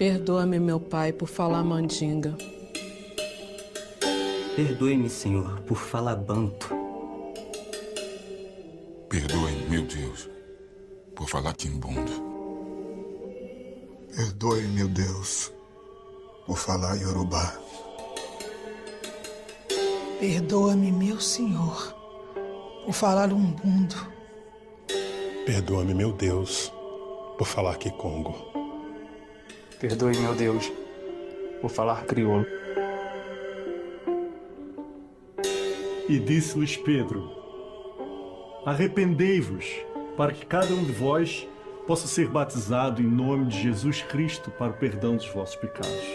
Perdoa-me, meu pai, por falar mandinga. Perdoe-me, Senhor, por falar banto. Perdoe-me, meu Deus, por falar quimbundo. Perdoe, meu Deus, por falar Yorubá. Perdoa-me, meu Senhor, por falar umbundo. Perdoa-me, meu Deus, por falar Kikongo. Perdoe, meu Deus, por falar crioulo. E disse-lhes Pedro: arrependei-vos, para que cada um de vós possa ser batizado em nome de Jesus Cristo para o perdão dos vossos pecados.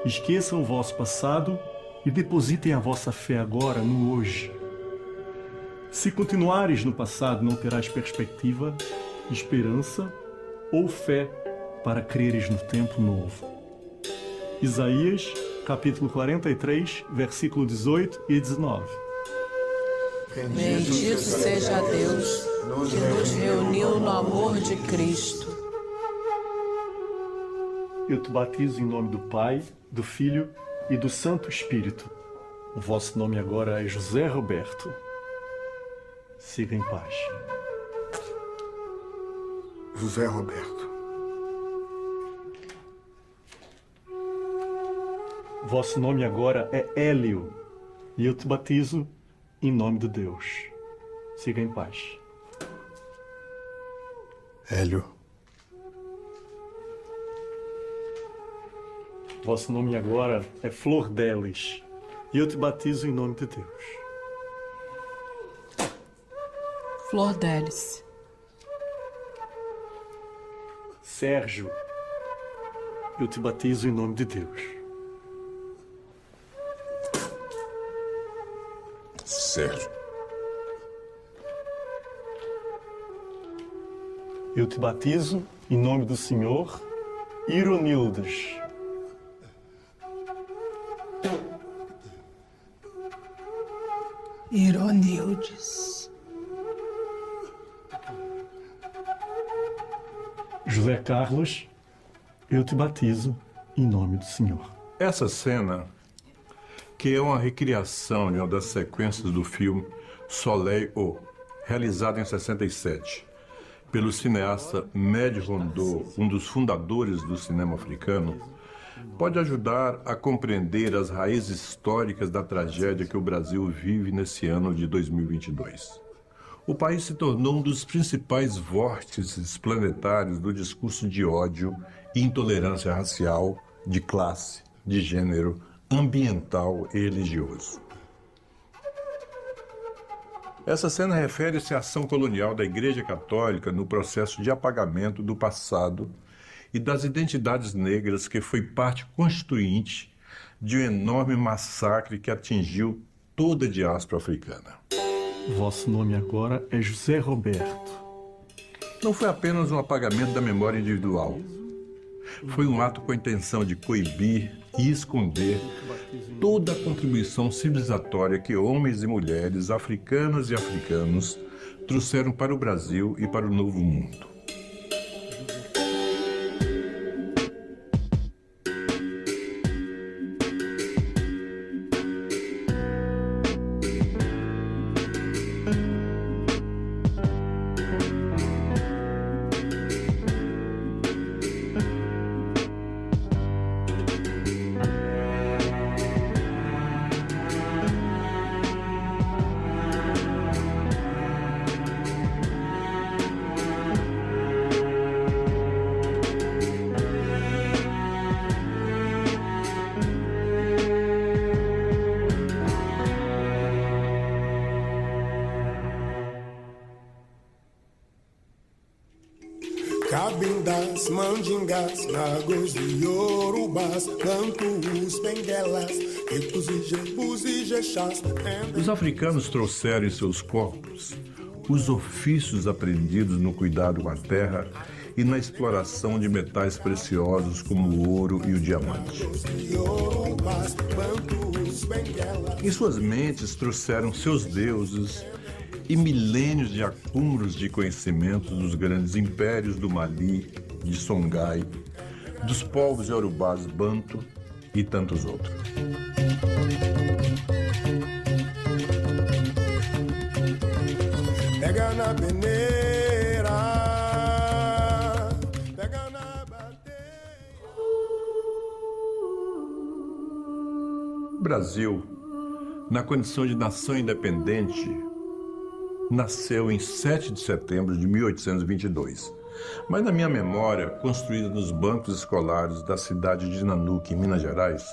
Esqueçam o vosso passado e depositem a vossa fé agora no hoje. Se continuares no passado, não terás perspectiva, esperança ou fé para creres no tempo novo. Isaías, capítulo 43, versículo 18 e 19. Bendito seja Deus que nos reuniu no amor de Cristo. Eu te batizo em nome do Pai, do Filho e do Santo Espírito. O vosso nome agora é José Roberto. Siga em paz. José Roberto. Vosso nome agora é Hélio, e eu te batizo em nome de Deus. Siga em paz. Hélio. Vosso nome agora é Flor Delis, e eu te batizo em nome de Deus. Flor Delis. Sérgio, eu te batizo em nome de Deus. Sérgio. Eu te batizo em nome do Senhor, Ironildes. Ironildes. José Carlos, eu te batizo em nome do Senhor. Essa cena, que é uma recriação de uma das sequências do filme Soleil-O, realizado em 67, pelo cineasta Mehdi Rondô, um dos fundadores do cinema africano, pode ajudar a compreender as raízes históricas da tragédia que o Brasil vive nesse ano de 2022. O país se tornou um dos principais vórtices planetários do discurso de ódio e intolerância racial, de classe, de gênero, ambiental e religioso. Essa cena refere-se à ação colonial da Igreja Católica no processo de apagamento do passado e das identidades negras, que foi parte constituinte de um enorme massacre que atingiu toda a diáspora africana. Vosso nome agora é José Roberto. Não foi apenas um apagamento da memória individual. Foi um ato com a intenção de coibir e esconder toda a contribuição civilizatória que homens e mulheres, africanas e africanos, trouxeram para o Brasil e para o Novo Mundo. Cabindas, mandingas, nagos e yorubás, bantus, benguelas, ecos e jebus e jexás. Os africanos trouxeram em seus corpos os ofícios aprendidos no cuidado com a terra e na exploração de metais preciosos como o ouro e o diamante. Em suas mentes trouxeram seus deuses e milênios de acúmulos de conhecimentos dos grandes impérios do Mali, de Songhai, dos povos iorubás banto e tantos outros. Pega na peneira, pega na bateira. O Brasil, na condição de nação independente, nasceu em 7 de setembro de 1822. Mas na minha memória, construída nos bancos escolares da cidade de Nanuque, em Minas Gerais,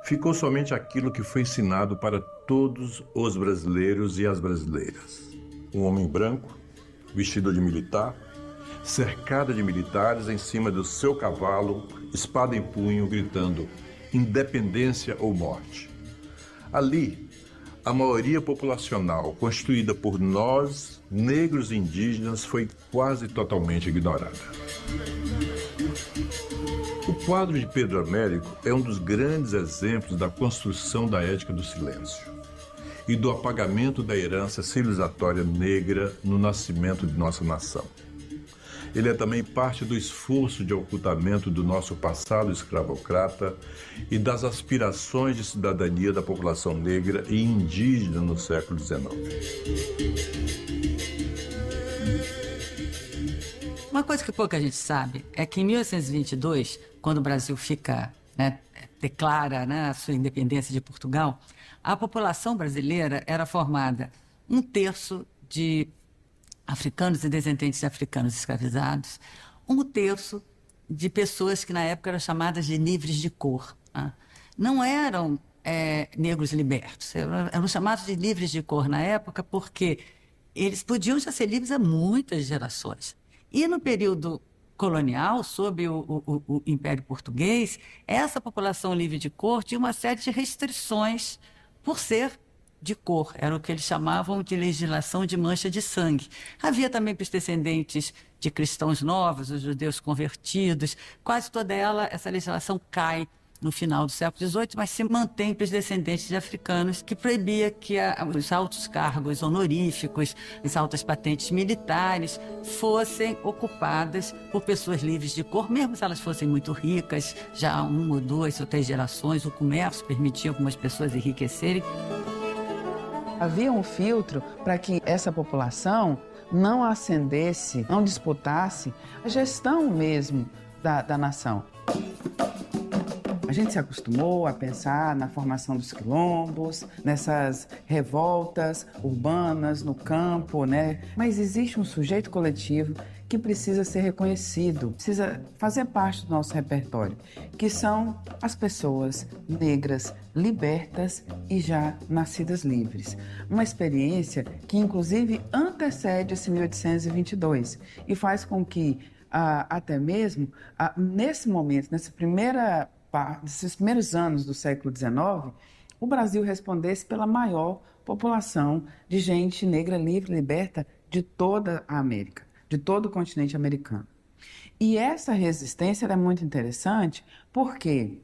ficou somente aquilo que foi ensinado para todos os brasileiros e as brasileiras. Um homem branco, vestido de militar, cercado de militares em cima do seu cavalo, espada em punho, gritando: independência ou morte. Ali, a maioria populacional, constituída por nós, negros e indígenas, foi quase totalmente ignorada. O quadro de Pedro Américo é um dos grandes exemplos da construção da ética do silêncio e do apagamento da herança civilizatória negra no nascimento de nossa nação. Ele é também parte do esforço de ocultamento do nosso passado escravocrata e das aspirações de cidadania da população negra e indígena no século XIX. Uma coisa que pouca gente sabe é que em 1822, quando o Brasil declara a sua independência de Portugal, a população brasileira era formada 1/3 de africanos e descendentes de africanos escravizados, 1/3 de pessoas que na época eram chamadas de livres de cor. Não eram negros libertos, eram chamados de livres de cor na época porque eles podiam já ser livres há muitas gerações. E no período colonial, sob o Império Português, essa população livre de cor tinha uma série de restrições por ser de cor. Era o que eles chamavam de legislação de mancha de sangue. Havia também para os descendentes de cristãos novos, os judeus convertidos. Quase toda essa legislação cai no final do século XVIII, mas se mantém para os descendentes de africanos, que proibia que os altos cargos honoríficos, as altas patentes militares, fossem ocupadas por pessoas livres de cor, mesmo se elas fossem muito ricas, já há 1 ou 2 ou 3 gerações, o comércio permitia algumas pessoas enriquecerem. Havia um filtro para que essa população não ascendesse, não disputasse a gestão mesmo da nação. A gente se acostumou a pensar na formação dos quilombos, nessas revoltas urbanas no campo, né? Mas existe um sujeito coletivo que precisa ser reconhecido, precisa fazer parte do nosso repertório, que são as pessoas negras libertas e já nascidas livres. Uma experiência que, inclusive, antecede esse 1822 e faz com que, até mesmo, nesse momento, nesses primeiros anos do século XIX, o Brasil respondesse pela maior população de gente negra livre e liberta de toda a América, de todo o continente americano. E essa resistência é muito interessante porque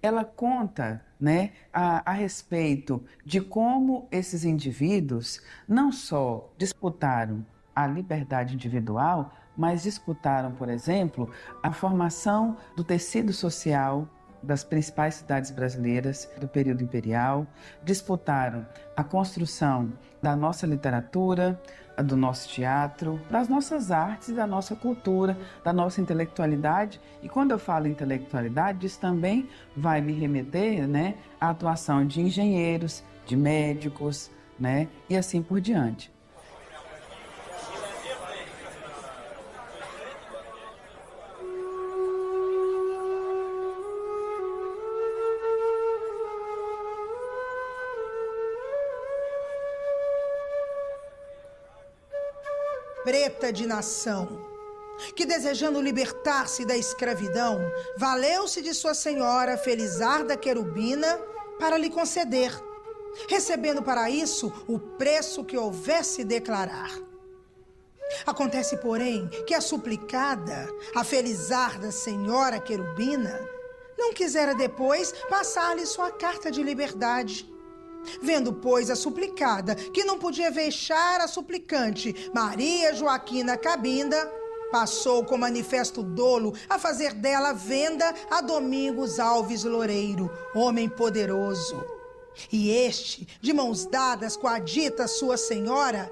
ela conta, né, a respeito de como esses indivíduos não só disputaram a liberdade individual, mas disputaram, por exemplo, a formação do tecido social das principais cidades brasileiras do período imperial, disputaram a construção da nossa literatura, do nosso teatro, das nossas artes e da nossa cultura, da nossa intelectualidade. E quando eu falo intelectualidade, isso também vai me remeter, né, à atuação de engenheiros, de médicos, né, e assim por diante. Preta de nação, que desejando libertar-se da escravidão, valeu-se de sua senhora Felizarda Querubina para lhe conceder, recebendo para isso o preço que houvesse declarar. Acontece, porém, que a suplicada, a Felizarda Senhora Querubina, não quisera depois passar-lhe sua carta de liberdade. Vendo, pois, a suplicada que não podia vexar a suplicante Maria Joaquina Cabinda, passou com manifesto dolo a fazer dela venda a Domingos Alves Loureiro, homem poderoso. E este, de mãos dadas com a dita sua senhora,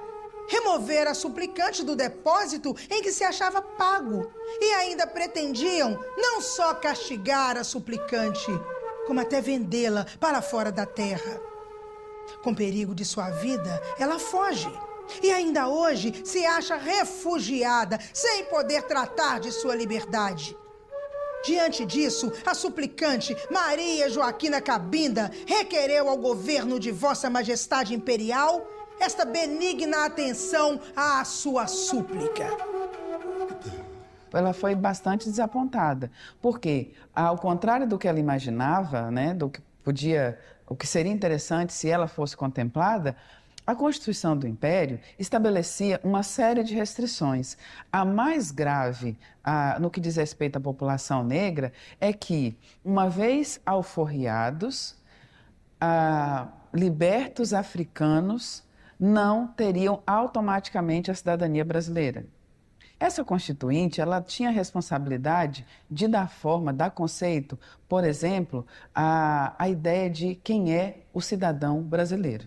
removera a suplicante do depósito em que se achava pago, e ainda pretendiam não só castigar a suplicante, como até vendê-la para fora da terra. Com perigo de sua vida, ela foge. E ainda hoje se acha refugiada, sem poder tratar de sua liberdade. Diante disso, a suplicante Maria Joaquina Cabinda requereu ao governo de Vossa Majestade Imperial esta benigna atenção à sua súplica. Ela foi bastante desapontada, porque, ao contrário do que ela imaginava, né, o que seria interessante se ela fosse contemplada, a Constituição do Império estabelecia uma série de restrições. A mais grave, no que diz respeito à população negra, é que, uma vez alforriados, libertos africanos não teriam automaticamente a cidadania brasileira. Essa Constituinte, ela tinha a responsabilidade de dar forma, dar conceito, por exemplo, a ideia de quem é o cidadão brasileiro.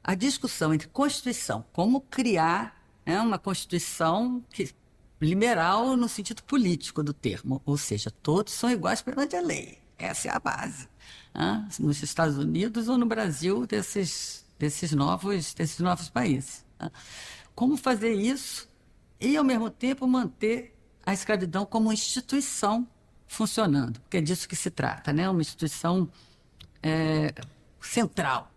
A discussão entre Constituição, como criar uma Constituição liberal no sentido político do termo, ou seja, todos são iguais perante a lei. Essa é a base. Nos Estados Unidos ou no Brasil desses novos países. Como fazer isso e, ao mesmo tempo, manter a escravidão como instituição funcionando? Porque é disso que se trata, né? Uma instituição central.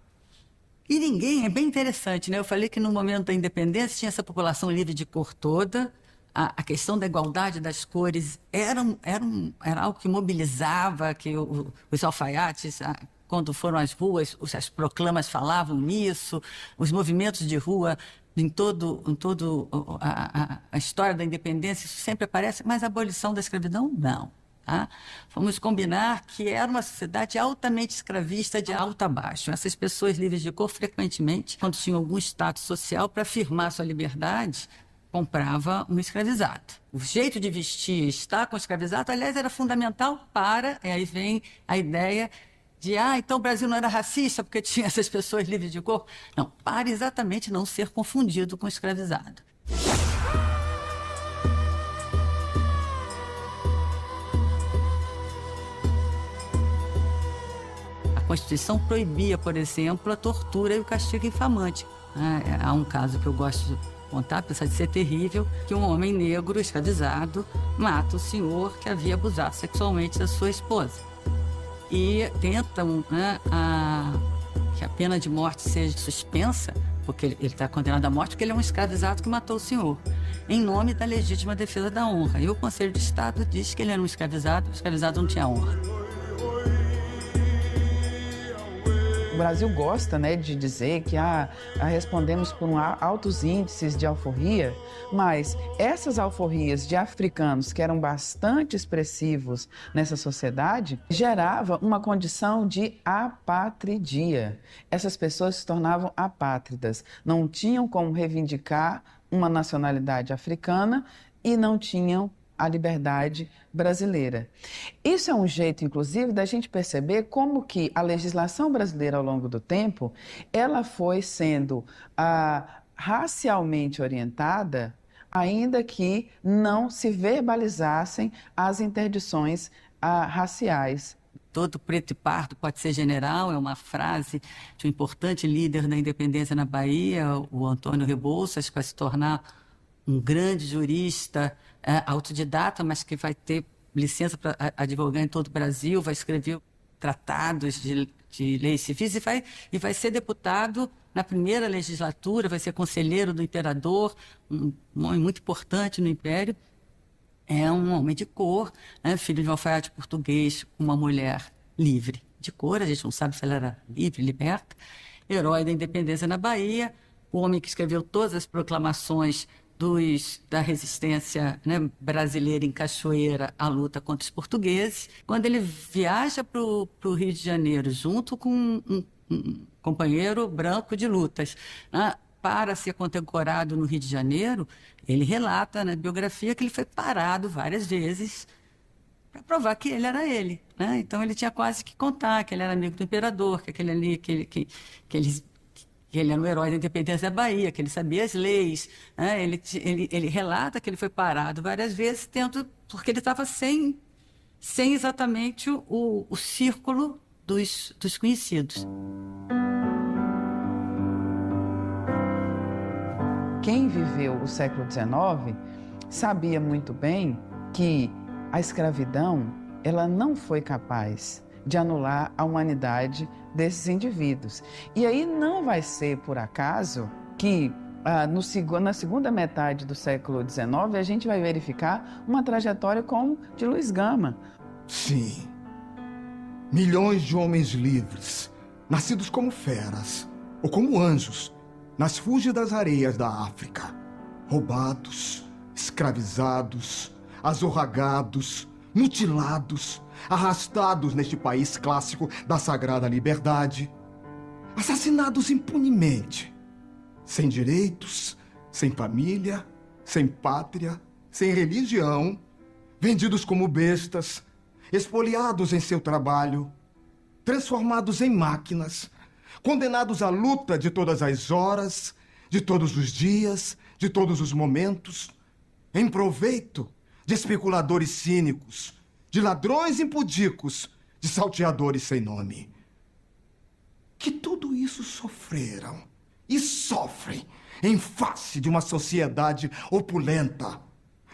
E é bem interessante, né? Eu falei que no momento da independência tinha essa população livre de cor toda, a questão da igualdade das cores era algo que mobilizava, que os alfaiates, quando foram às ruas, as proclamas falavam nisso, os movimentos de rua, em todo a história da independência, isso sempre aparece, mas a abolição da escravidão, não. Tá? Vamos combinar que era uma sociedade altamente escravista, de alto a baixo. Essas pessoas livres de cor, frequentemente, quando tinham algum status social, para afirmar sua liberdade, comprava um escravizado. O jeito de vestir, estar com o escravizado, aliás, era fundamental e aí vem a ideia de, então o Brasil não era racista porque tinha essas pessoas livres de cor. Não, para exatamente não ser confundido com o escravizado. A Constituição proibia, por exemplo, a tortura e o castigo infamante. Há um caso que eu gosto de contar, apesar de ser terrível, que um homem negro escravizado mata o senhor que havia abusado sexualmente da sua esposa. E tentam que a pena de morte seja suspensa, porque ele está condenado à morte, porque ele é um escravizado que matou o senhor, em nome da legítima defesa da honra. E o Conselho de Estado diz que ele era um escravizado, o escravizado não tinha honra. O Brasil gosta, né, de dizer que respondemos por altos índices de alforria, mas essas alforrias de africanos, que eram bastante expressivos nessa sociedade, gerava uma condição de apatridia. Essas pessoas se tornavam apátridas, não tinham como reivindicar uma nacionalidade africana e não tinham a liberdade brasileira. Isso é um jeito, inclusive, da gente perceber como que a legislação brasileira, ao longo do tempo, ela foi sendo racialmente orientada, ainda que não se verbalizassem as interdições raciais. Todo preto e pardo pode ser general, é uma frase de um importante líder da independência na Bahia, o Antônio Rebouças, que vai se tornar um grande jurista autodidata, mas que vai ter licença para advogar em todo o Brasil, vai escrever tratados de leis civis e vai ser deputado na primeira legislatura, vai ser conselheiro do imperador, um homem muito importante no Império. É um homem de cor, filho de um alfaiate português, uma mulher livre de cor, a gente não sabe se ela era livre, liberta, herói da independência na Bahia, o homem que escreveu todas as proclamações da resistência brasileira em Cachoeira à luta contra os portugueses. Quando ele viaja para o Rio de Janeiro, junto com um companheiro branco de lutas, para ser condecorado no Rio de Janeiro, ele relata na biografia que ele foi parado várias vezes para provar que ele era ele, né? Então ele tinha quase que contar que ele era amigo do imperador, que aquele ali, que ele era um herói da independência da Bahia, que ele sabia as leis, né? Ele relata que ele foi parado várias vezes, porque ele estava sem exatamente o círculo dos conhecidos. Quem viveu o século XIX sabia muito bem que a escravidão, ela não foi capaz de anular a humanidade desses indivíduos. E aí não vai ser por acaso que na segunda metade do século XIX a gente vai verificar uma trajetória como de Luiz Gama. Sim. Milhões de homens livres, nascidos como feras ou como anjos, nas fúlgidas areias da África, roubados, escravizados, azorragados, mutilados, arrastados neste país clássico da sagrada liberdade, assassinados impunemente, sem direitos, sem família, sem pátria, sem religião, vendidos como bestas, espoliados em seu trabalho, transformados em máquinas, condenados à luta de todas as horas, de todos os dias, de todos os momentos, em proveito de especuladores cínicos, de ladrões impudicos, de salteadores sem nome. Que tudo isso sofreram e sofrem em face de uma sociedade opulenta,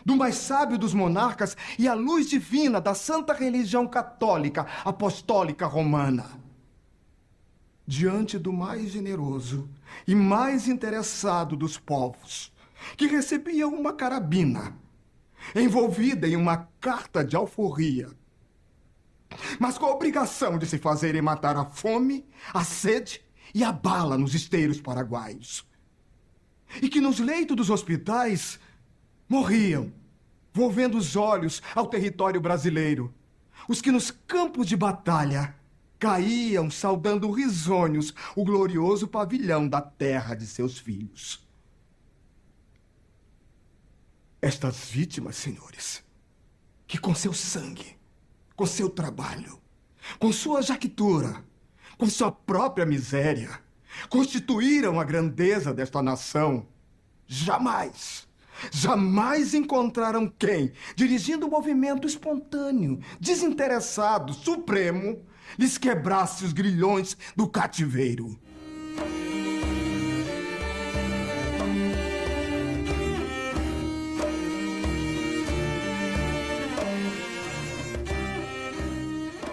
do mais sábio dos monarcas e a luz divina da santa religião católica apostólica romana. Diante do mais generoso e mais interessado dos povos, que recebia uma carabina envolvida em uma carta de alforria, mas com a obrigação de se fazerem matar a fome, a sede e a bala nos esteiros paraguaios. E que nos leitos dos hospitais morriam, volvendo os olhos ao território brasileiro, os que nos campos de batalha caíam saudando risonhos o glorioso pavilhão da terra de seus filhos. Estas vítimas, senhores, que com seu sangue, com seu trabalho, com sua jaquitura, com sua própria miséria, constituíram a grandeza desta nação, jamais encontraram quem, dirigindo um movimento espontâneo, desinteressado, supremo, lhes quebrasse os grilhões do cativeiro.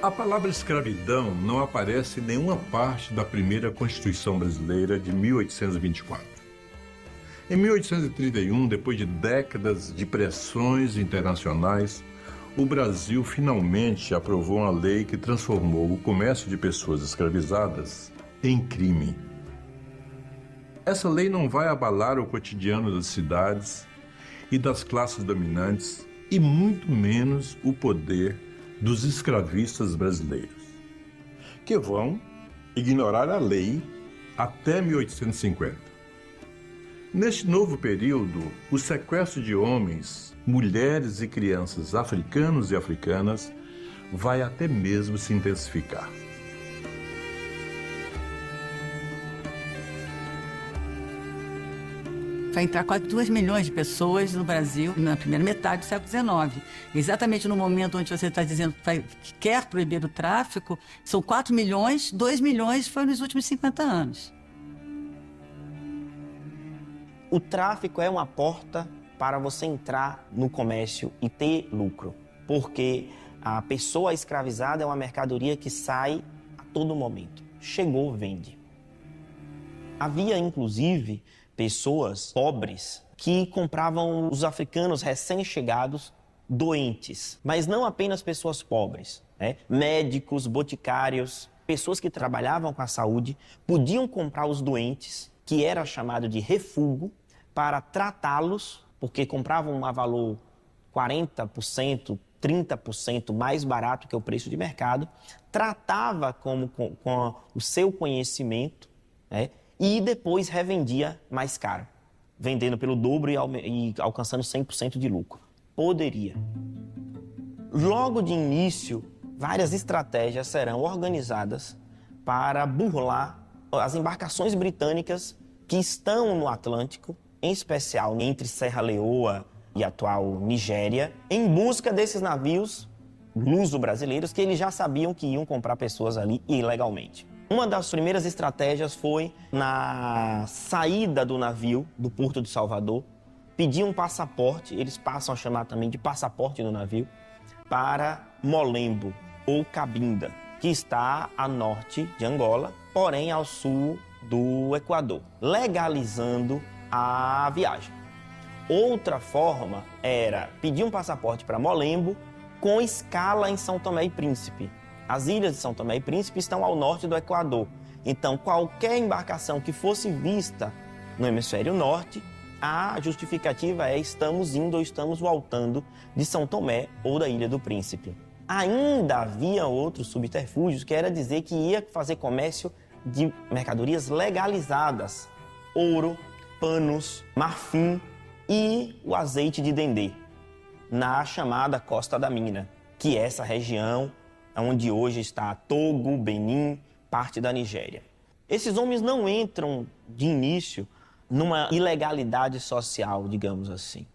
A palavra escravidão não aparece em nenhuma parte da primeira Constituição Brasileira de 1824. Em 1831, depois de décadas de pressões internacionais, o Brasil finalmente aprovou uma lei que transformou o comércio de pessoas escravizadas em crime. Essa lei não vai abalar o cotidiano das cidades e das classes dominantes e muito menos o poder dos escravistas brasileiros, que vão ignorar a lei até 1850. Neste novo período, o sequestro de homens, mulheres e crianças africanos e africanas vai até mesmo se intensificar. Vai entrar quase 2 milhões de pessoas no Brasil na primeira metade do século XIX. Exatamente no momento onde você está dizendo que quer proibir o tráfico, são 4 milhões, 2 milhões foi nos últimos 50 anos. O tráfico é uma porta para você entrar no comércio e ter lucro, porque a pessoa escravizada é uma mercadoria que sai a todo momento. Chegou, vende. Havia, inclusive, pessoas pobres que compravam os africanos recém-chegados doentes, mas não apenas pessoas pobres, né? Médicos, boticários, pessoas que trabalhavam com a saúde podiam comprar os doentes, que era chamado de refúgio, para tratá-los, porque compravam a valor 40%, 30% mais barato que o preço de mercado, tratava com o seu conhecimento, né? e depois revendia mais caro, vendendo pelo dobro e alcançando 100% de lucro. Poderia. Logo de início, várias estratégias serão organizadas para burlar as embarcações britânicas que estão no Atlântico, em especial entre Serra Leoa e a atual Nigéria, em busca desses navios luso-brasileiros que eles já sabiam que iam comprar pessoas ali ilegalmente. Uma das primeiras estratégias foi, na saída do navio do Porto de Salvador, pedir um passaporte, eles passam a chamar também de passaporte do navio, para Molembo ou Cabinda, que está a norte de Angola, porém ao sul do Equador, legalizando a viagem. Outra forma era pedir um passaporte para Molembo com escala em São Tomé e Príncipe. As ilhas de São Tomé e Príncipe estão ao norte do Equador. Então, qualquer embarcação que fosse vista no hemisfério norte, a justificativa é estamos indo ou estamos voltando de São Tomé ou da Ilha do Príncipe. Ainda havia outros subterfúgios, que era dizer que ia fazer comércio de mercadorias legalizadas. Ouro, panos, marfim e o azeite de dendê, na chamada Costa da Mina, que é essa região onde hoje está Togo, Benin, parte da Nigéria. Esses homens não entram de início numa ilegalidade social, digamos assim.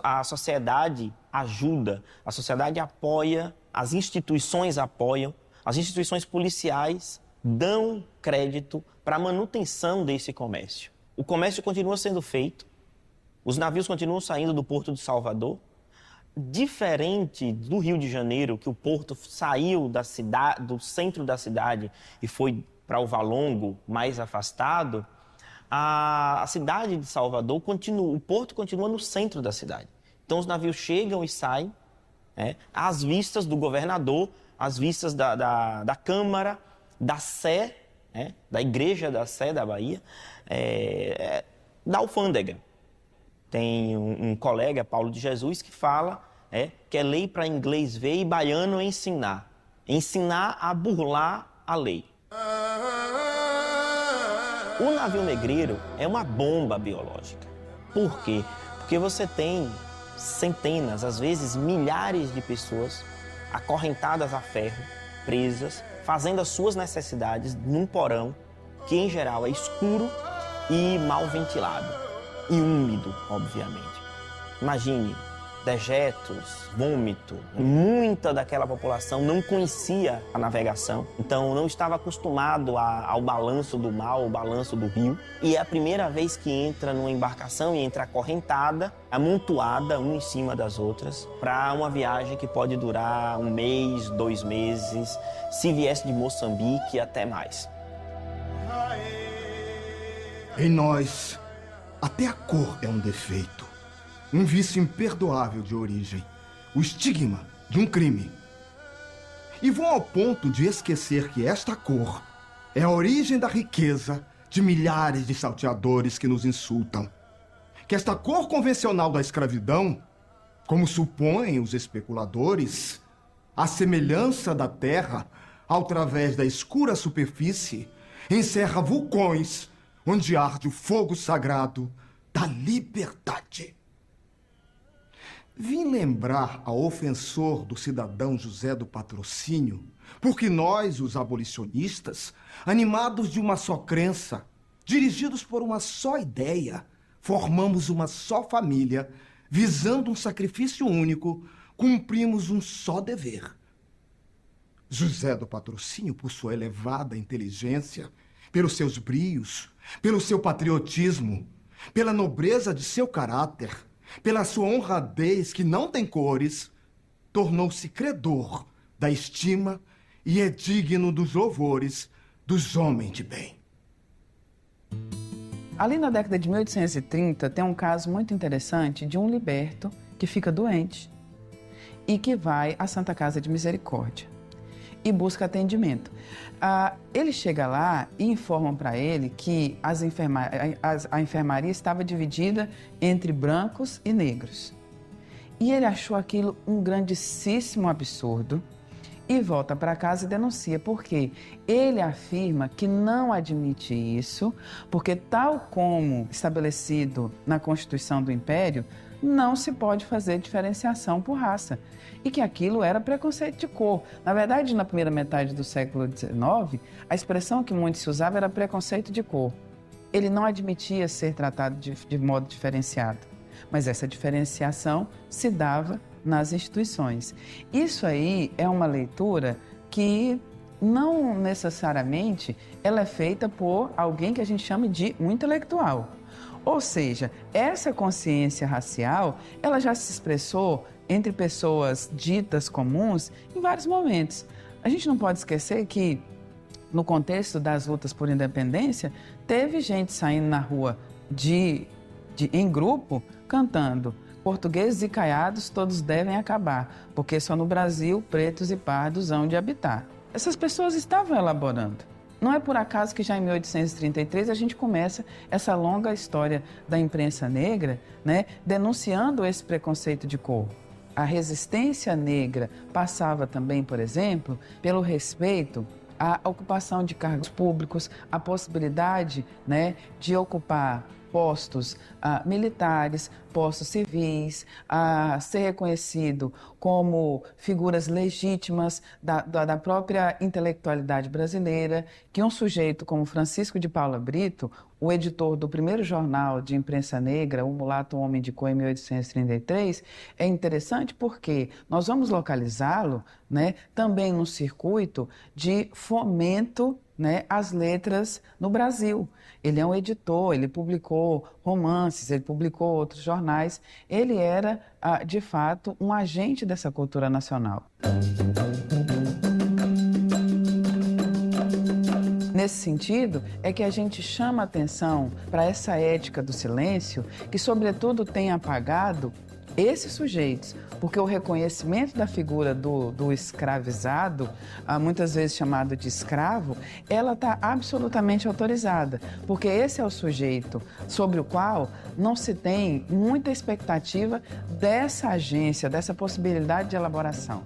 A sociedade ajuda, a sociedade apoia, as instituições apoiam, as instituições policiais dão crédito para a manutenção desse comércio. O comércio continua sendo feito, os navios continuam saindo do Porto de Salvador. Diferente do Rio de Janeiro, que o porto saiu da cidade, do centro da cidade e foi para o Valongo, mais afastado, a cidade de Salvador o porto continua no centro da cidade. Então os navios chegam e saem, às vistas do governador, às vistas da Câmara, da Sé, da Igreja da Sé da Bahia, da alfândega. Tem um colega, Paulo de Jesus, que fala que é lei para inglês ver e baiano ensinar. Ensinar a burlar a lei. O navio negreiro é uma bomba biológica. Por quê? Porque você tem centenas, às vezes milhares de pessoas acorrentadas a ferro, presas, fazendo as suas necessidades num porão que, em geral, é escuro e mal ventilado. E úmido, obviamente. Imagine, dejetos, vômito. Muita daquela população não conhecia a navegação, então não estava acostumado ao balanço do mar, ao balanço do rio. E é a primeira vez que entra numa embarcação e entra acorrentada, amontoada, uma em cima das outras, para uma viagem que pode durar 1 mês, 2 meses, se viesse de Moçambique, até mais. Em nós, até a cor é um defeito, um vício imperdoável de origem, o estigma de um crime. E vão ao ponto de esquecer que esta cor é a origem da riqueza de milhares de salteadores que nos insultam. Que esta cor convencional da escravidão, como supõem os especuladores, a semelhança da terra, ao través da escura superfície, encerra vulcões onde arde o fogo sagrado da liberdade. Vim lembrar ao ofensor do cidadão José do Patrocínio, porque nós, os abolicionistas, animados de uma só crença, dirigidos por uma só ideia, formamos uma só família, visando um sacrifício único, cumprimos um só dever. José do Patrocínio, por sua elevada inteligência, pelos seus brios, pelo seu patriotismo, pela nobreza de seu caráter, pela sua honradez que não tem cores, tornou-se credor da estima e é digno dos louvores dos homens de bem. Ali na década de 1830, tem um caso muito interessante de um liberto que fica doente e que vai à Santa Casa de Misericórdia e busca atendimento. Ele chega lá e informam para ele que a enfermaria estava dividida entre brancos e negros. E ele achou aquilo um grandíssimo absurdo e volta para casa e denuncia. Por quê? Ele afirma que não admite isso, porque tal como estabelecido na Constituição do Império, não se pode fazer diferenciação por raça. E que aquilo era preconceito de cor. Na verdade, na primeira metade do século XIX, a expressão que muito se usava era preconceito de cor. Ele não admitia ser tratado de modo diferenciado. Mas essa diferenciação se dava nas instituições. Isso aí é uma leitura que não necessariamente ela é feita por alguém que a gente chama de um intelectual. Ou seja, essa consciência racial, ela já se expressou entre pessoas ditas comuns em vários momentos. A gente não pode esquecer que, no contexto das lutas por independência, teve gente saindo na rua em grupo cantando: portugueses e caiados todos devem acabar, porque só no Brasil pretos e pardos hão de habitar. Essas pessoas estavam elaborando. Não é por acaso que já em 1833 a gente começa essa longa história da imprensa negra, né, denunciando esse preconceito de cor. A resistência negra passava também, por exemplo, pelo respeito à ocupação de cargos públicos, a possibilidade, né, de ocupar postos militares, postos civis, a ser reconhecido como figuras legítimas da própria intelectualidade brasileira, que um sujeito como Francisco de Paula Brito, o editor do primeiro jornal de imprensa negra, O Mulato Homem de Cor, em 1833, é interessante porque nós vamos localizá-lo, né, também num circuito de fomento, né, às letras no Brasil. Ele é um editor, ele publicou romances, ele publicou outros jornais. Ele era, de fato, um agente dessa cultura nacional. Nesse sentido, é que a gente chama atenção para essa ética do silêncio, que, sobretudo, tem apagado esses sujeitos, porque o reconhecimento da figura do escravizado, muitas vezes chamado de escravo, ela está absolutamente autorizada, porque esse é o sujeito sobre o qual não se tem muita expectativa dessa agência, dessa possibilidade de elaboração.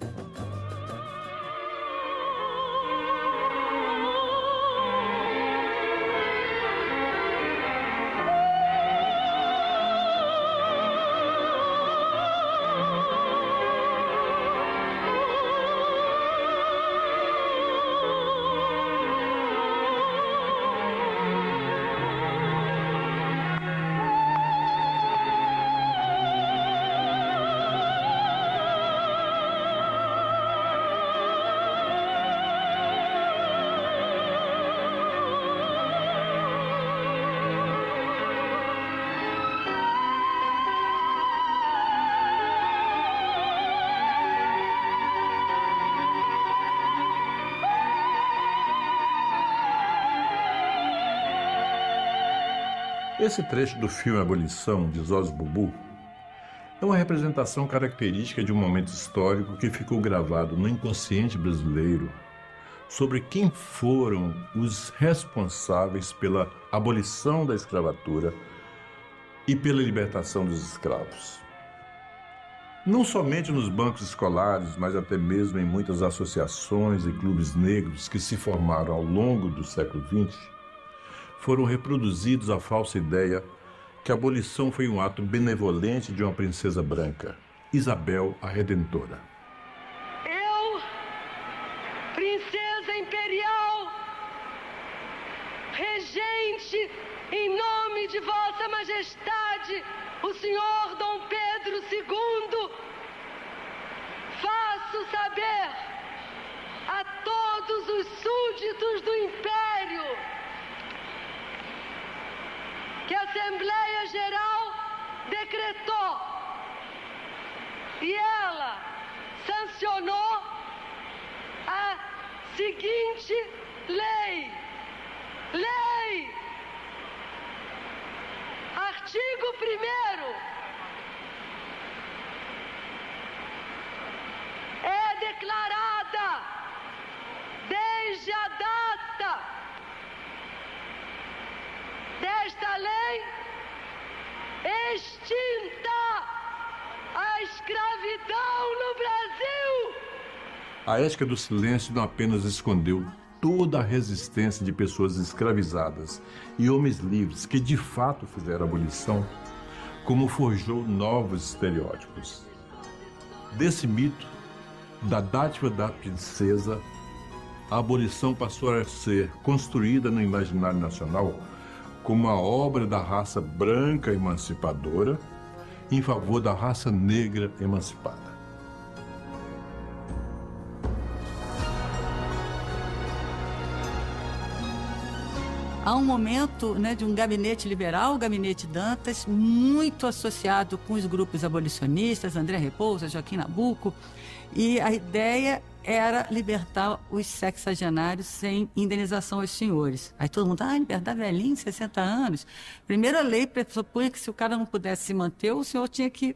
Esse trecho do filme Abolição, de Zósio Bubu, é uma representação característica de um momento histórico que ficou gravado no inconsciente brasileiro sobre quem foram os responsáveis pela abolição da escravatura e pela libertação dos escravos. Não somente nos bancos escolares, mas até mesmo em muitas associações e clubes negros que se formaram ao longo do século XX, foram reproduzidos a falsa ideia que a abolição foi um ato benevolente de uma princesa branca, Isabel a Redentora. Eu, princesa imperial, regente em nome de Vossa Majestade, o senhor Dom Pedro II, faço saber a todos os súditos do Império que a Assembleia Geral decretou e ela sancionou a seguinte lei. Lei! Artigo 1º. É declarada desde a data desta lei extinta a escravidão no Brasil. A ética do silêncio não apenas escondeu toda a resistência de pessoas escravizadas e homens livres que de fato fizeram a abolição, como forjou novos estereótipos. Desse mito, da dádiva da princesa, a abolição passou a ser construída no imaginário nacional como a obra da raça branca emancipadora em favor da raça negra emancipada. Há um momento, né, de um gabinete liberal, o gabinete Dantas, muito associado com os grupos abolicionistas, André Rebouças, Joaquim Nabuco, e a ideia era libertar os sexagenários sem indenização aos senhores. Aí todo mundo, liberdade velhinho, 60 anos. Primeira lei pressupunha que se o cara não pudesse se manter, o senhor tinha que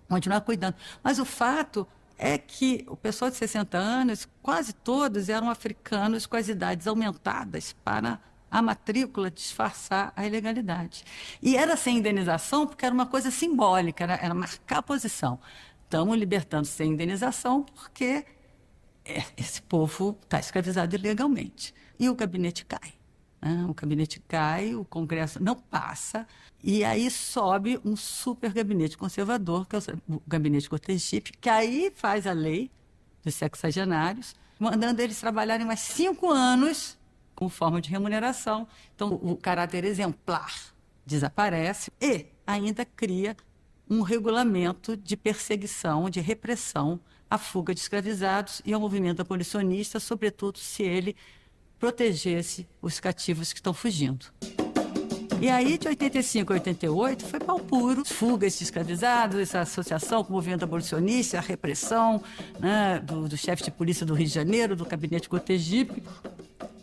continuar cuidando. Mas o fato é que o pessoal de 60 anos, quase todos eram africanos com as idades aumentadas para a matrícula disfarçar a ilegalidade. E era sem indenização porque era uma coisa simbólica, era marcar a posição. Estamos libertando sem indenização porque esse povo está escravizado ilegalmente. E o gabinete cai. O gabinete cai, o Congresso não passa, e aí sobe um super gabinete conservador, que é o gabinete Cotegipe, que aí faz a lei dos sexagenários, mandando eles trabalharem mais 5 anos com forma de remuneração. Então, o caráter exemplar desaparece e ainda cria um regulamento de perseguição, de repressão à fuga de escravizados e ao movimento abolicionista, sobretudo se ele protegesse os cativos que estão fugindo. E aí, de 85 a 88, foi pau puro, fugas de escravizados, essa associação com o movimento abolicionista, a repressão, né, do chefe de polícia do Rio de Janeiro, do gabinete Cotegipe,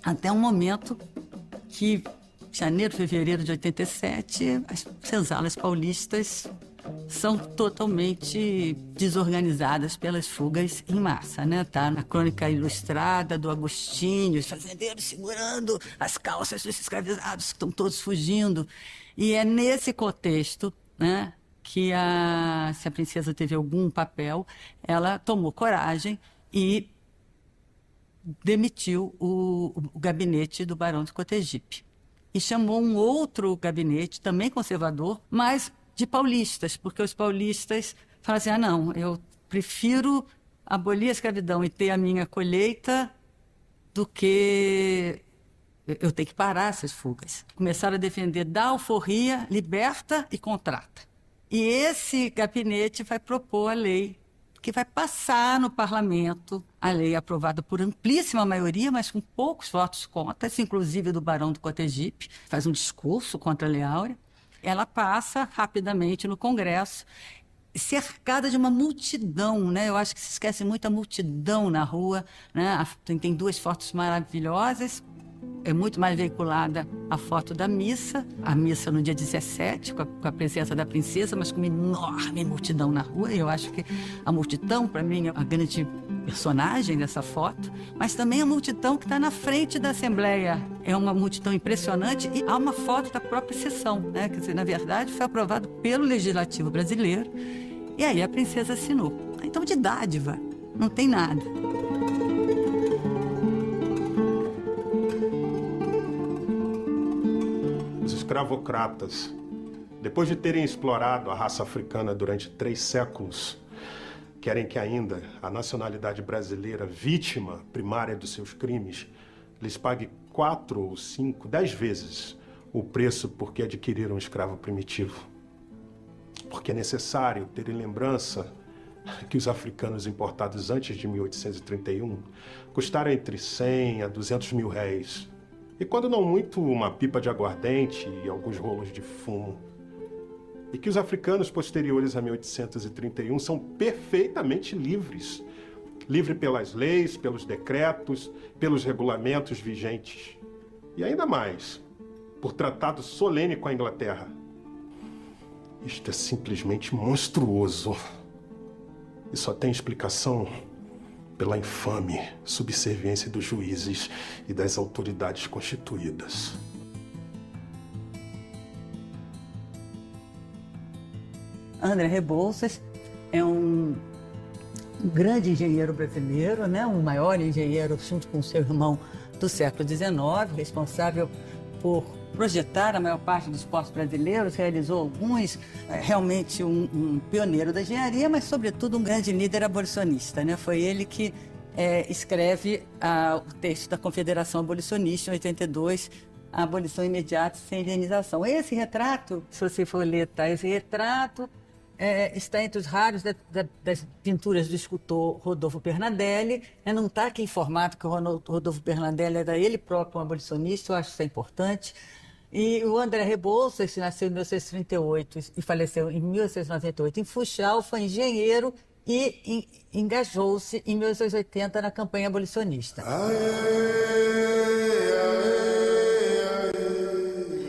até um momento que, janeiro, fevereiro de 87, as senzalas paulistas são totalmente desorganizadas pelas fugas em massa, né? Tá na crônica ilustrada do Agostinho, os fazendeiros segurando as calças dos escravizados que estão todos fugindo. E é nesse contexto, né, que se a princesa teve algum papel, ela tomou coragem e demitiu o gabinete do Barão de Cotegipe. E chamou um outro gabinete, também conservador, mas de paulistas, porque os paulistas falam assim, não, eu prefiro abolir a escravidão e ter a minha colheita do que eu ter que parar essas fugas. Começaram a defender da alforria, liberta e contrata. E esse gabinete vai propor a lei que vai passar no parlamento, a lei aprovada por amplíssima maioria, mas com poucos votos contra, inclusive do Barão do Cotegipe, faz um discurso contra a Lei Áurea. Ela passa rapidamente no Congresso, cercada de uma multidão, né? Eu acho que se esquece muito a multidão na rua, né? Tem 2 fotos maravilhosas. É muito mais veiculada a foto da missa, a missa no dia 17, com a presença da princesa, mas com uma enorme multidão na rua. E eu acho que a multidão, para mim, é a grande personagem dessa foto, mas também a multidão que está na frente da Assembleia. É uma multidão impressionante e há uma foto da própria sessão, né? Quer dizer, na verdade, foi aprovado pelo Legislativo brasileiro e aí a princesa assinou. Então, de dádiva, não tem nada. Os escravocratas, depois de terem explorado a raça africana durante 3 séculos, querem que ainda a nacionalidade brasileira, vítima primária dos seus crimes, lhes pague 4 ou 5, 10 vezes o preço por que adquiriram um escravo primitivo. Porque é necessário ter em lembrança que os africanos importados antes de 1831 custaram entre 100 a 200 mil réis. E quando não muito, uma pipa de aguardente e alguns rolos de fumo. E que os africanos posteriores a 1831 são perfeitamente livres. Livre pelas leis, pelos decretos, pelos regulamentos vigentes. E ainda mais, por tratado solene com a Inglaterra. Isto é simplesmente monstruoso. E só tem explicação pela infame subserviência dos juízes e das autoridades constituídas. André Rebouças é um grande engenheiro brasileiro, né? Um maior engenheiro junto com seu irmão do século XIX, responsável por projetar a maior parte dos portos brasileiros, realizou alguns, realmente um pioneiro da engenharia, mas sobretudo um grande líder abolicionista, né? Foi ele que escreve o texto da Confederação Abolicionista em 82, a abolição imediata sem indenização. Esse retrato, se você for ler, tá? Esse retrato está entre os raros das pinturas do escultor Rodolfo Bernardelli. Não está aqui informado que o Rodolfo Bernardelli era ele próprio um abolicionista, eu acho isso importante. E o André Rebouças, que nasceu em 1938 e faleceu em 1998 em Funchal, foi engenheiro e engajou-se em 1980 na campanha abolicionista.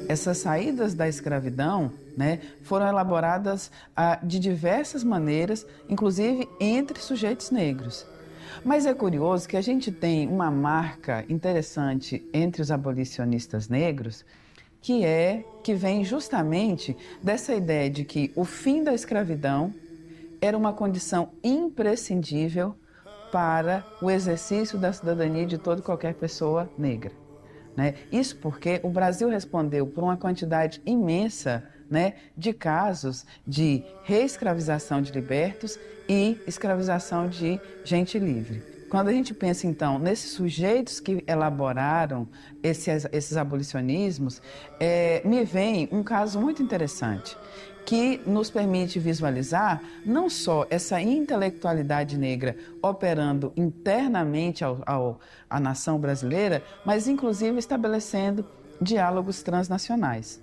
Essas saídas da escravidão, né, foram elaboradas de diversas maneiras, inclusive entre sujeitos negros. Mas é curioso que a gente tem uma marca interessante entre os abolicionistas negros, que vem justamente dessa ideia de que o fim da escravidão era uma condição imprescindível para o exercício da cidadania de toda e qualquer pessoa negra. Né? Isso porque o Brasil respondeu por uma quantidade imensa, né, de casos de reescravização de libertos e escravização de gente livre. Quando a gente pensa, então, nesses sujeitos que elaboraram esses abolicionismos, me vem um caso muito interessante, que nos permite visualizar não só essa intelectualidade negra operando internamente à nação brasileira, mas inclusive estabelecendo diálogos transnacionais.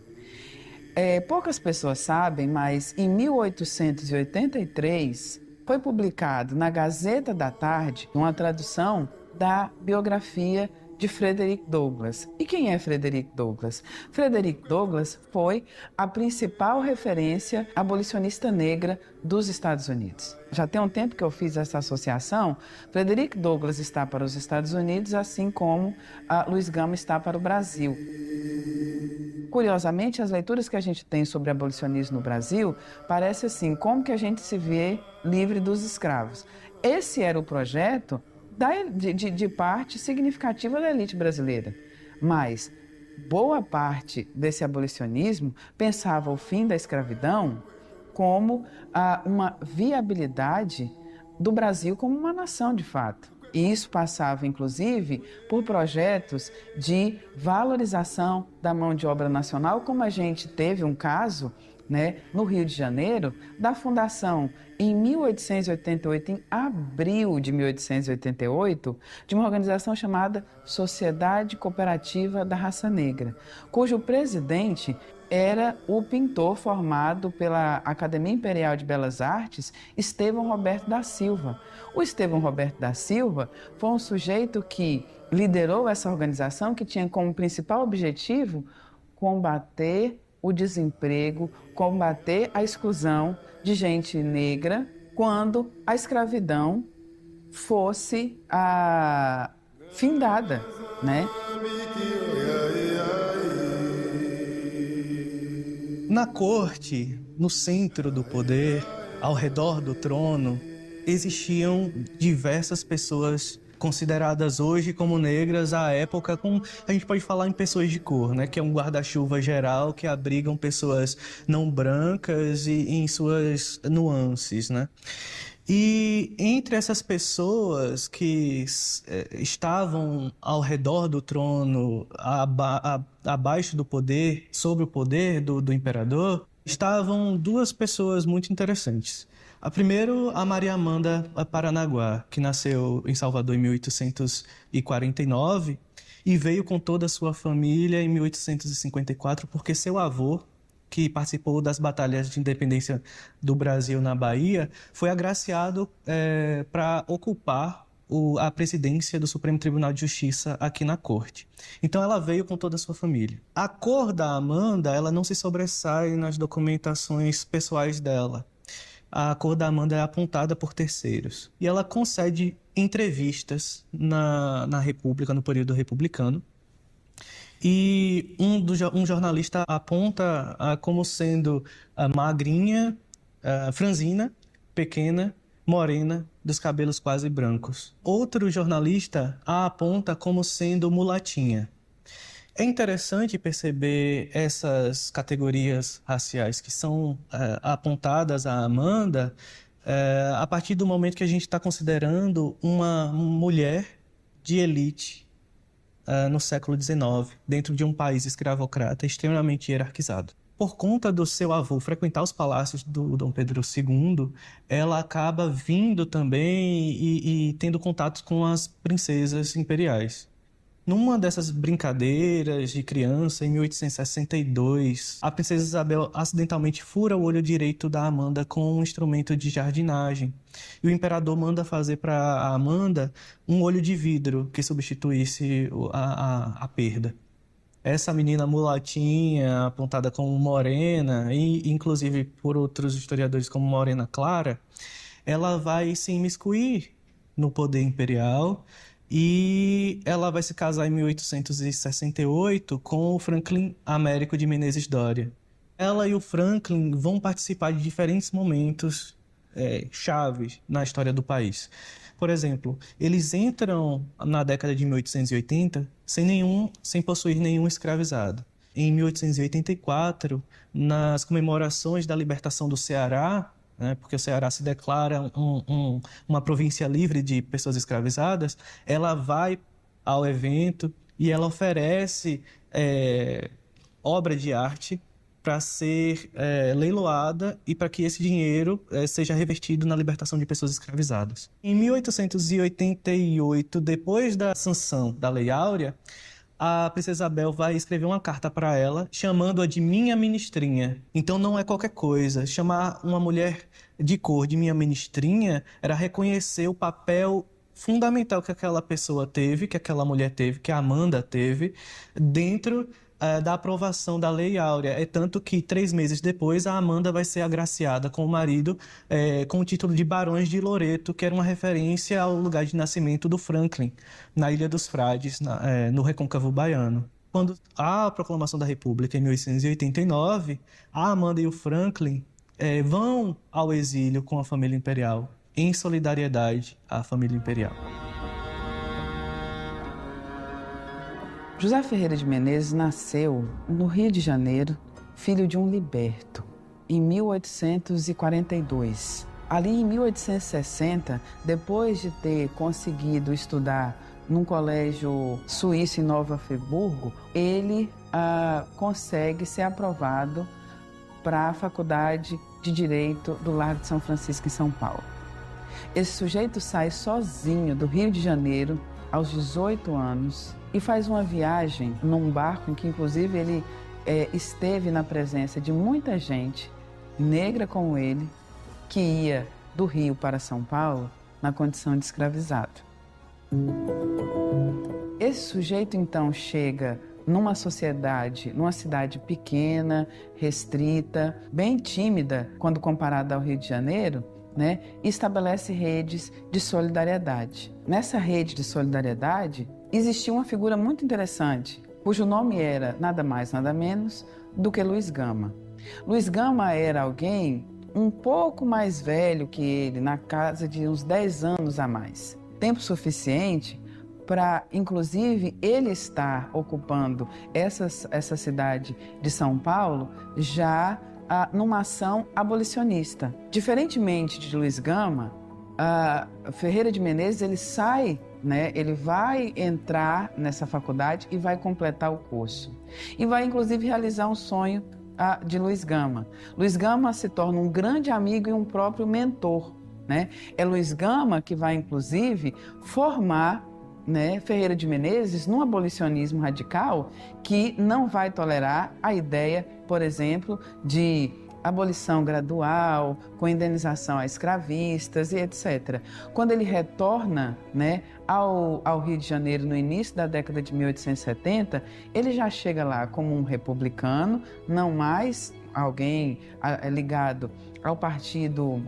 Poucas pessoas sabem, mas em 1883 foi publicado na Gazeta da Tarde uma tradução da biografia de Frederick Douglass. E quem é Frederick Douglass? Frederick Douglass foi a principal referência abolicionista negra dos Estados Unidos. Já tem um tempo que eu fiz essa associação. Frederick Douglass está para os Estados Unidos, assim como Luiz Gama está para o Brasil. Curiosamente, as leituras que a gente tem sobre abolicionismo no Brasil parece assim, como que a gente se vê livre dos escravos. Esse era o projeto de parte significativa da elite brasileira. Mas boa parte desse abolicionismo pensava o fim da escravidão como uma viabilidade do Brasil como uma nação de fato. E isso passava, inclusive, por projetos de valorização da mão de obra nacional, como a gente teve um caso, né, no Rio de Janeiro, da fundação em 1888, em abril de 1888, de uma organização chamada Sociedade Cooperativa da Raça Negra, cujo presidente era o pintor formado pela Academia Imperial de Belas Artes, Estevão Roberto da Silva. O Estevão Roberto da Silva foi um sujeito que liderou essa organização que tinha como principal objetivo combater o desemprego, combater a exclusão de gente negra quando a escravidão fosse findada, né? Na corte, no centro do poder, ao redor do trono, existiam diversas pessoas consideradas hoje como negras à época, como a gente pode falar em pessoas de cor, né? Que é um guarda-chuva geral que abrigam pessoas não brancas e em suas nuances, né? E entre essas pessoas que estavam ao redor do trono, abaixo do poder, sobre o poder do imperador, estavam duas pessoas muito interessantes. A primeiro, a Maria Amanda Paranaguá, que nasceu em Salvador em 1849 e veio com toda a sua família em 1854, porque seu avô, que participou das batalhas de independência do Brasil na Bahia, foi agraciado para ocupar a presidência do Supremo Tribunal de Justiça aqui na corte. Então ela veio com toda a sua família. A cor da Amanda, ela não se sobressai nas documentações pessoais dela. A cor da Amanda é apontada por terceiros. E ela concede entrevistas na República, no período republicano. E um jornalista aponta como sendo magrinha, franzina, pequena, morena dos cabelos quase brancos. Outro jornalista a aponta como sendo mulatinha. É interessante perceber essas categorias raciais que são apontadas a Amanda a partir do momento que a gente está considerando uma mulher de elite no século XIX, dentro de um país escravocrata extremamente hierarquizado. Por conta do seu avô frequentar os palácios do Dom Pedro II, ela acaba vindo também e tendo contatos com as princesas imperiais. Numa dessas brincadeiras de criança, em 1862, a princesa Isabel acidentalmente fura o olho direito da Amanda com um instrumento de jardinagem. E o imperador manda fazer para a Amanda um olho de vidro que substituísse a perda. Essa menina mulatinha, apontada como morena, e inclusive por outros historiadores como Morena Clara, ela vai se imiscuir no poder imperial e ela vai se casar em 1868 com o Franklin Américo de Menezes Doria. Ela e o Franklin vão participar de diferentes momentos chaves na história do país. Por exemplo, eles entram na década de 1880 sem possuir nenhum escravizado. Em 1884, nas comemorações da libertação do Ceará, porque o Ceará se declara uma província livre de pessoas escravizadas, ela vai ao evento e ela oferece obra de arte para ser leiloada e para que esse dinheiro seja revertido na libertação de pessoas escravizadas. Em 1888, depois da sanção da Lei Áurea, a princesa Isabel vai escrever uma carta para ela, chamando-a de minha ministrinha. Então não é qualquer coisa. Chamar uma mulher de cor de minha ministrinha era reconhecer o papel fundamental que aquela pessoa teve, que aquela mulher teve, que a Amanda teve, dentro da aprovação da Lei Áurea. É tanto que 3 meses depois a Amanda vai ser agraciada com o marido com o título de Barões de Loreto, que era uma referência ao lugar de nascimento do Franklin, na Ilha dos Frades, no Recôncavo Baiano. Quando há a proclamação da República em 1889, a Amanda e o Franklin vão ao exílio com a família imperial, em solidariedade à família imperial. José Ferreira de Menezes nasceu no Rio de Janeiro, filho de um liberto, em 1842. Ali em 1860, depois de ter conseguido estudar num colégio suíço em Nova Friburgo, ele consegue ser aprovado para a Faculdade de Direito do Largo de São Francisco, em São Paulo. Esse sujeito sai sozinho do Rio de Janeiro aos 18 anos e faz uma viagem num barco em que, inclusive, ele esteve na presença de muita gente negra como ele, que ia do Rio para São Paulo na condição de escravizado. Esse sujeito, então, chega numa sociedade, numa cidade pequena, restrita, bem tímida, quando comparada ao Rio de Janeiro, e estabelece redes de solidariedade. Nessa rede de solidariedade, existia uma figura muito interessante, cujo nome era nada mais, nada menos do que Luiz Gama. Luiz Gama era alguém um pouco mais velho que ele, na casa de uns 10 anos a mais. Tempo suficiente para, inclusive, ele estar ocupando essa cidade de São Paulo já numa ação abolicionista. Diferentemente de Luiz Gama, Ferreira de Menezes ele sai, ele vai entrar nessa faculdade e vai completar o curso. E vai, inclusive, realizar um sonho de Luiz Gama. Luiz Gama se torna um grande amigo e um próprio mentor. É Luiz Gama que vai, inclusive, formar Ferreira de Menezes num abolicionismo radical que não vai tolerar a ideia, por exemplo, de abolição gradual, com indenização a escravistas e etc. Quando ele retorna ao Rio de Janeiro no início da década de 1870, ele já chega lá como um republicano, não mais alguém ligado ao Partido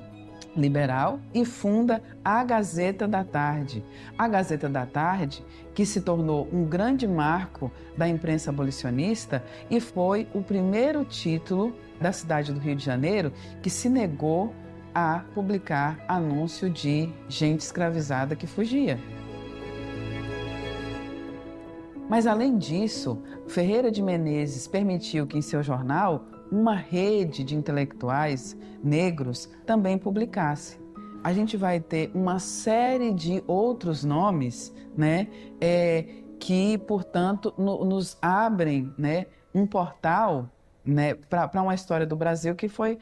Liberal, e funda a Gazeta da Tarde. A Gazeta da Tarde, que se tornou um grande marco da imprensa abolicionista e foi o primeiro título da cidade do Rio de Janeiro que se negou a publicar anúncio de gente escravizada que fugia. Mas, além disso, Ferreira de Menezes permitiu que em seu jornal uma rede de intelectuais negros também publicasse. A gente vai ter uma série de outros nomes, né, que, portanto, nos abrem, né, um portal, né, para uma história do Brasil que foi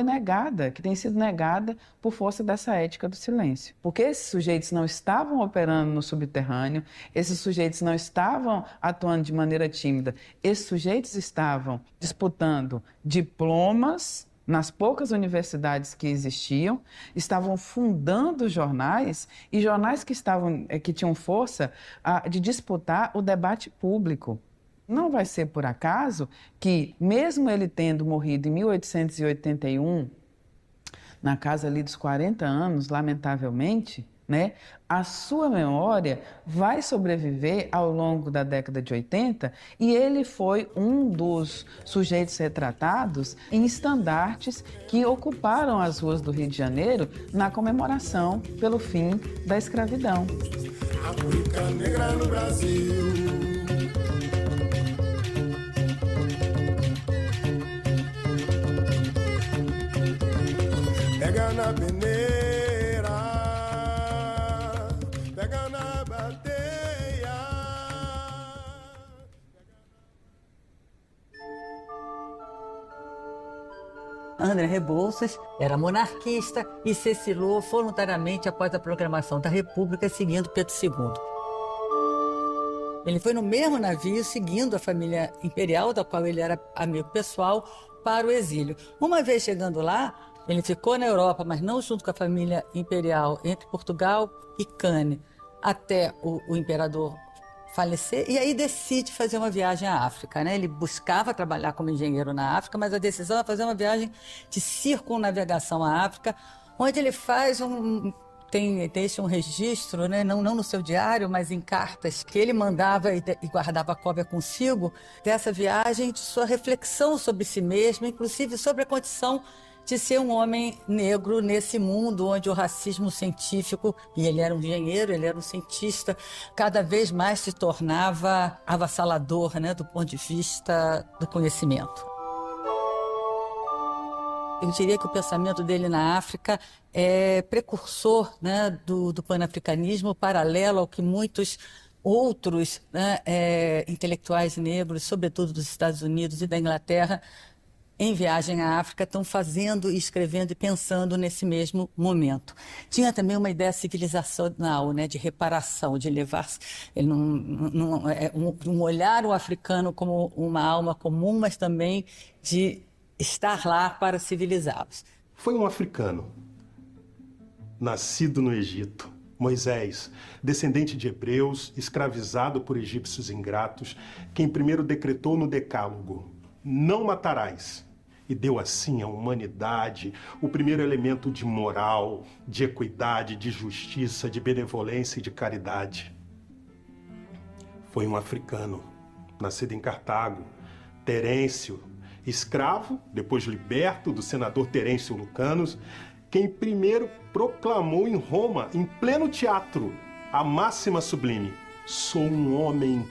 negada, que tem sido negada por força dessa ética do silêncio. Porque esses sujeitos não estavam operando no subterrâneo, esses sujeitos não estavam atuando de maneira tímida, esses sujeitos estavam disputando diplomas nas poucas universidades que existiam, estavam fundando jornais, e jornais que tinham força de disputar o debate público. Não vai ser por acaso que, mesmo ele tendo morrido em 1881, na casa ali dos 40 anos, lamentavelmente, né, a sua memória vai sobreviver ao longo da década de 80, e ele foi um dos sujeitos retratados em estandartes que ocuparam as ruas do Rio de Janeiro na comemoração pelo fim da escravidão. África negra no Brasil. Pega na peneira, pega na bateia. André Rebouças era monarquista e se exilou voluntariamente após a proclamação da República, seguindo Pedro II. Ele foi no mesmo navio, seguindo a família imperial, da qual ele era amigo pessoal, para o exílio. Uma vez chegando lá, ele ficou na Europa, mas não junto com a família imperial, entre Portugal e Cannes, até o imperador falecer, e aí decide fazer uma viagem à África, né? Ele buscava trabalhar como engenheiro na África, mas a decisão é fazer uma viagem de circunnavegação à África, onde ele faz deixa um registro, né? não no seu diário, mas em cartas que ele mandava e guardava a cópia consigo, dessa viagem, de sua reflexão sobre si mesmo, inclusive sobre a condição de ser um homem negro nesse mundo onde o racismo científico, e ele era um engenheiro, ele era um cientista, cada vez mais se tornava avassalador, né, do ponto de vista do conhecimento. Eu diria que o pensamento dele na África é precursor, né, do panafricanismo, paralelo ao que muitos outros, né, intelectuais negros, sobretudo dos Estados Unidos e da Inglaterra, em viagem à África, estão fazendo, escrevendo e pensando nesse mesmo momento. Tinha também uma ideia civilizacional, né, de reparação, de levar um olhar o africano como uma alma comum, mas também de estar lá para civilizá-los. Foi um africano, nascido no Egito, Moisés, descendente de hebreus, escravizado por egípcios ingratos, quem primeiro decretou no Decálogo: não matarás, e deu assim à humanidade o primeiro elemento de moral, de equidade, de justiça, de benevolência e de caridade. Foi um africano, nascido em Cartago, Terêncio, escravo, depois liberto do senador Terêncio Lucanus, quem primeiro proclamou em Roma, em pleno teatro, a máxima sublime: sou um homem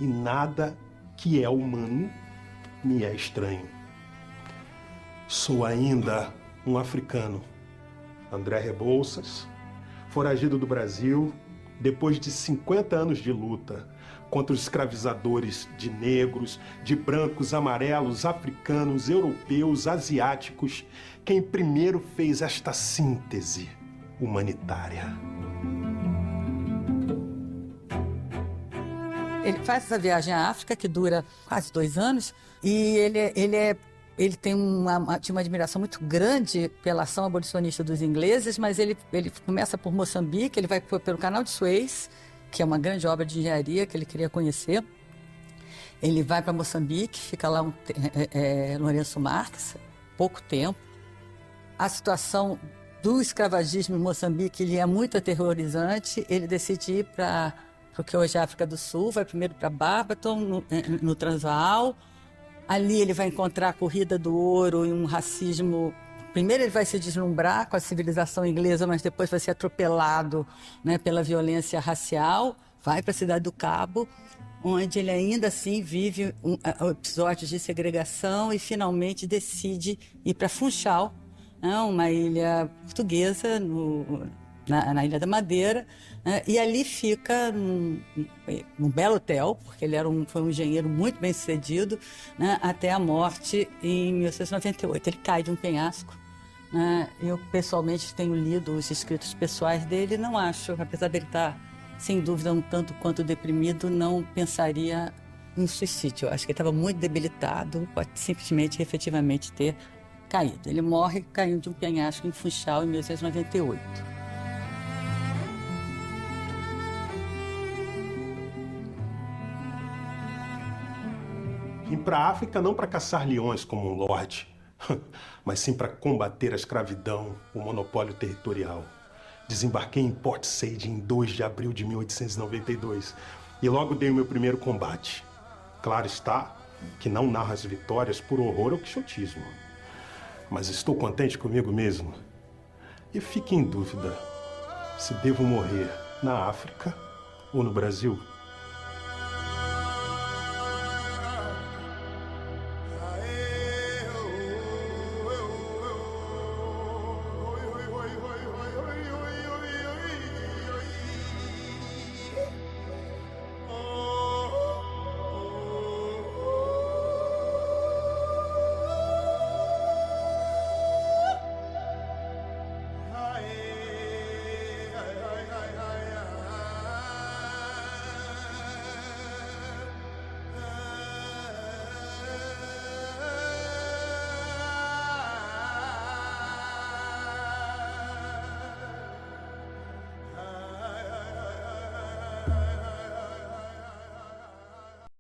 e nada que é humano me é estranho. Sou ainda um africano, André Rebouças, foragido do Brasil depois de 50 anos de luta contra os escravizadores de negros, de brancos, amarelos, africanos, europeus, asiáticos, quem primeiro fez esta síntese humanitária. Ele faz essa viagem à África, que dura quase 2 anos, e ele tinha uma admiração muito grande pela ação abolicionista dos ingleses, mas ele começa por Moçambique, ele vai pelo Canal de Suez, que é uma grande obra de engenharia que ele queria conhecer. Ele vai para Moçambique, fica lá Lourenço Marques, pouco tempo. A situação do escravagismo em Moçambique ele é muito aterrorizante. Ele decide ir para o que hoje é a África do Sul, vai primeiro para Barberton, no Transvaal. Ali ele vai encontrar a corrida do ouro e um racismo Primeiro ele vai se deslumbrar com a civilização inglesa, mas depois vai ser atropelado, né, pela violência racial, vai para a Cidade do Cabo, onde ele ainda assim vive episódios de segregação e finalmente decide ir para Funchal, né, uma ilha portuguesa na Ilha da Madeira, né, e ali fica num belo hotel, porque ele foi um engenheiro muito bem sucedido, né, até a morte em 1898. Ele cai de um penhasco. Eu, pessoalmente, tenho lido os escritos pessoais dele, não acho, apesar dele estar, sem dúvida, um tanto quanto deprimido, não pensaria em suicídio. Eu acho que ele estava muito debilitado, pode simplesmente, efetivamente, ter caído. Ele morre caindo de um penhasco em Funchal em 1898. Vim para a África não para caçar leões como um lorde, mas sim para combater a escravidão, o monopólio territorial. Desembarquei em Port Said em 2 de abril de 1892 e logo dei o meu primeiro combate. Claro está que não narro as vitórias por horror ou quixotismo, mas estou contente comigo mesmo. E fico em dúvida se devo morrer na África ou no Brasil.